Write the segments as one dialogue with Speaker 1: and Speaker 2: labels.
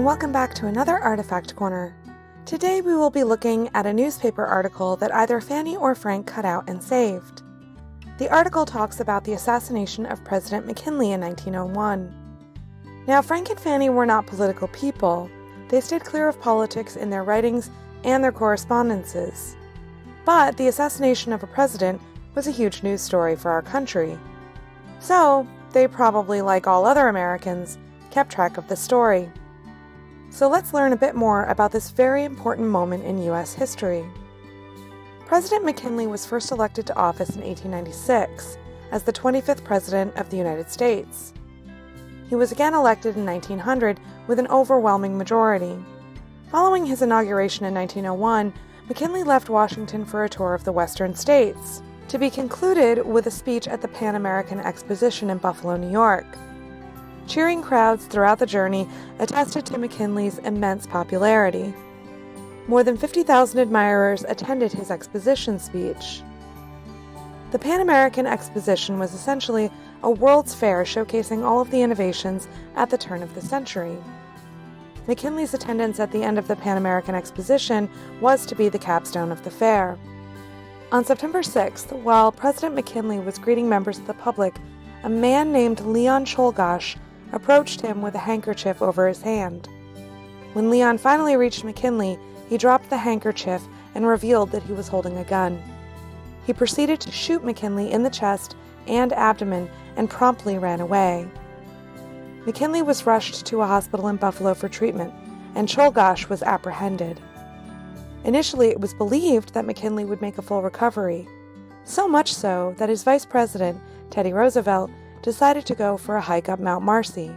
Speaker 1: and welcome back to another Artifact Corner. Today we will be looking at a newspaper article that either Fannie or Frank cut out and saved. The article talks about the assassination of President McKinley in 1901. Now, Frank and Fannie were not political people. They stayed clear of politics in their writings and their correspondences. But the assassination of a president was a huge news story for our country. So, they probably, like all other Americans, kept track of the story. So let's learn a bit more about this very important moment in U.S. history. President McKinley was first elected to office in 1896 as the 25th President of the United States. He was again elected in 1900 with an overwhelming majority. Following his inauguration in 1901, McKinley left Washington for a tour of the western states, to be concluded with a speech at the Pan-American Exposition in Buffalo, New York. Cheering crowds throughout the journey attested to McKinley's immense popularity. More than 50,000 admirers attended his exposition speech. The Pan-American Exposition was essentially a world's fair showcasing all of the innovations at the turn of the century. McKinley's attendance at the end of the Pan-American Exposition was to be the capstone of the fair. On September 6th, while President McKinley was greeting members of the public, a man named Leon Czolgosz approached him with a handkerchief over his hand. When Leon finally reached McKinley, he dropped the handkerchief and revealed that he was holding a gun. He proceeded to shoot McKinley in the chest and abdomen and promptly ran away. McKinley was rushed to a hospital in Buffalo for treatment, and Czolgosz was apprehended. Initially, it was believed that McKinley would make a full recovery, so much so that his Vice President, Teddy Roosevelt, decided to go for a hike up Mount Marcy.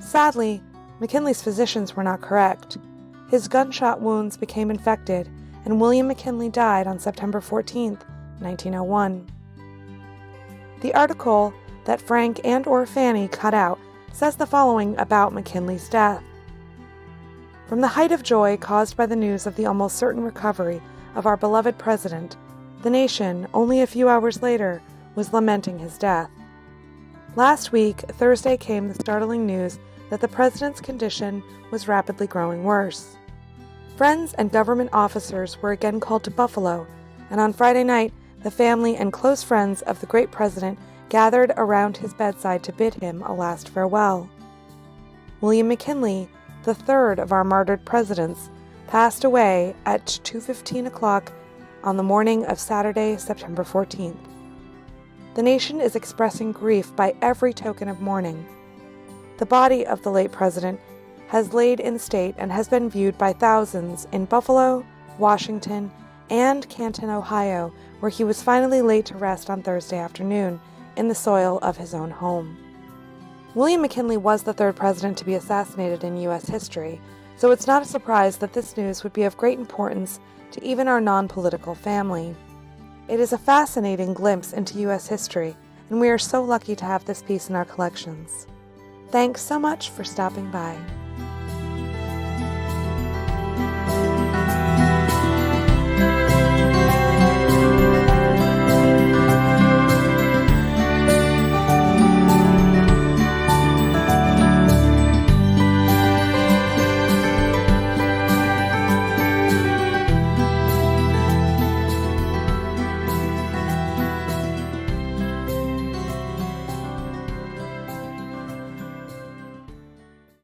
Speaker 1: Sadly, McKinley's physicians were not correct. His gunshot wounds became infected, and William McKinley died on September 14, 1901. The article that Frank and/or Fannie cut out says the following about McKinley's death. From the height of joy caused by the news of the almost certain recovery of our beloved president, the nation, only a few hours later, was lamenting his death. Last week, Thursday, came the startling news that the president's condition was rapidly growing worse. Friends and government officers were again called to Buffalo, and on Friday night, the family and close friends of the great president gathered around his bedside to bid him a last farewell. William McKinley, the third of our martyred presidents, passed away at 2:15 o'clock on the morning of Saturday, September 14th. The nation is expressing grief by every token of mourning. The body of the late president has laid in state and has been viewed by thousands in Buffalo, Washington, and Canton, Ohio, where he was finally laid to rest on Thursday afternoon in the soil of his own home. William McKinley was the third president to be assassinated in U.S. history, so it's not a surprise that this news would be of great importance to even our non-political family. It is a fascinating glimpse into U.S. history, and we are so lucky to have this piece in our collections. Thanks so much for stopping by.